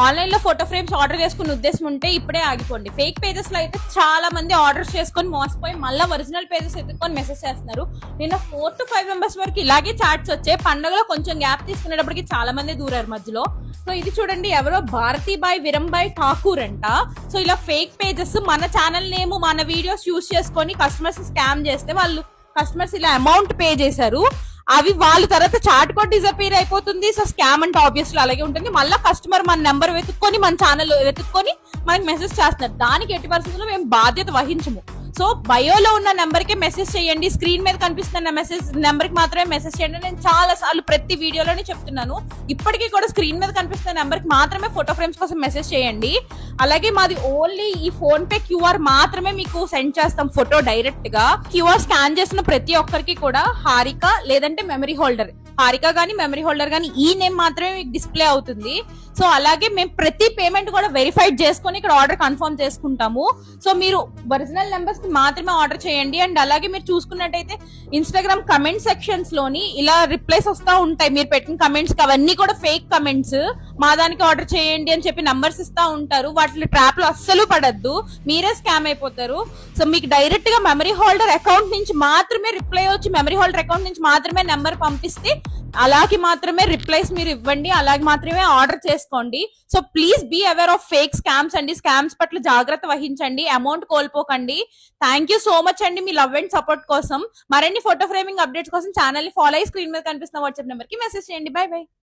Online లో photo frames order చేసుకునే ఉద్దేశం ఉంటే ఇప్పుడే ఆగిపోండి. ఫేక్ పేజెస్ లో అయితే చాలా మంది ఆర్డర్స్ చేసుకొని మోసపోయి మళ్ళీ ఒరిజినల్ పేజెస్ ఎత్తుకొని మెసేజ్ చేస్తున్నారు. నిన్న 4 to 5 మెంబర్స్ వరకు ఇలాగే చాట్స్ వచ్చాయి. పండుగలో కొంచెం గ్యాప్ తీసుకునేటప్పటికి చాలా మంది దూరారు మధ్యలో. సో ఇది చూడండి, ఎవరో భారతీబాయ్ విరంబాయ్ ఠాకూర్ అంట. సో ఇలా ఫేక్ పేజెస్ మన ఛానల్ నేమ్ మన వీడియోస్ యూస్ చేసుకొని కస్టమర్స్ స్కామ్ చేస్తే వాళ్ళు కస్టమర్స్ ఇలా అమౌంట్ పే చేశారు. అవి వాళ్ళ తర్వాత చాట్ కూడా డిసపీర్ అయిపోతుంది. సో స్కామ్ అంటే ఆబ్వియస్లీ అలాగే ఉంటుంది. మళ్ళీ కస్టమర్ మన నెంబర్ వెతుక్కొని మన ఛానల్ వెతుక్కొని మనకి మెసేజ్ చేస్తున్నారు. దానికి ఎట్టి పరిస్థితుల్లో మేము బాధ్యత వహించము. సో బయోలో ఉన్న నెంబర్ కి మెసేజ్ చేయండి, స్క్రీన్ మీద కనిపిస్తున్న మెసేజ్ నెంబర్ కి మాత్రమే మెసేజ్ చేయండి. నేను చాలా సార్లు ప్రతి వీడియోలోనే చెప్తున్నాను. ఇప్పటికీ కూడా స్క్రీన్ మీద కనిపిస్తున్న నెంబర్ కి మాత్రమే ఫోటో ఫ్రేమ్స్ కోసం మెసేజ్ చేయండి. అలాగే మాది ఓన్లీ ఈ ఫోన్ పే క్యూఆర్ మాత్రమే మీకు సెండ్ చేస్తాం ఫోటో డైరెక్ట్ గా. క్యూఆర్ స్కాన్ చేసిన ప్రతి ఒక్కరికి కూడా హారిక లేదంటే మెమరీ హోల్డర్, హారిక గానీ మెమరీ హోల్డర్ గానీ ఈ నేమ్ మాత్రమే మీకు డిస్ప్లే అవుతుంది. సో అలాగే మేము ప్రతి పేమెంట్ కూడా వెరిఫైడ్ చేసుకొని ఇక్కడ ఆర్డర్ కన్ఫర్మ్ చేసుకుంటాము. సో మీరు ఒరిజినల్ నెంబర్స్ కి మాత్రమే ఆర్డర్ చేయండి. అండ్ అలాగే మీరు చూసుకున్నట్టయితే ఇన్స్టాగ్రామ్ కమెంట్ సెక్షన్స్ లోని ఇలా రిప్లైస్ వస్తా ఉంటాయి. మీరు పెట్టిన కమెంట్స్ కి అవన్నీ కూడా ఫేక్ కమెంట్స్. మా దానికి ఆర్డర్ చేయండి అని చెప్పి నంబర్స్ ఇస్తా ఉంటారు. వాటి ట్రాప్ లో అస్సలు పడద్దు, మీరే స్కామ్ అయిపోతారు. సో మీకు డైరెక్ట్ గా మెమరీ హోల్డర్ అకౌంట్ నుంచి మాత్రమే రిప్లై వచ్చి మెమరీ హోల్డర్ అకౌంట్ నుంచి మాత్రమే నెంబర్ పంపిస్తే అలాగే మాత్రమే రిప్లైస్ మీరు ఇవ్వండి, అలాగే మాత్రమే ఆర్డర్ చేసుకోండి. So please be aware of fake scams అండి. స్కామ్స్ పట్ల జాగ్రత్త వహించండి, అమౌంట్ కోల్పోకండి. థ్యాంక్ యూ సో మచ్ అండి మీ లవ్ అండ్ సపోర్ట్ కోసం. మరిన్ని ఫోటో ఫ్రేమింగ్ అప్డేట్స్ కోసం ఛానల్ ని ఫాలో అయ్యి స్క్రీన్ మీద కనిపిస్తున్న వాట్సాప్ నెంబర్ కి మెసేజ్ చేయండి. Bye by.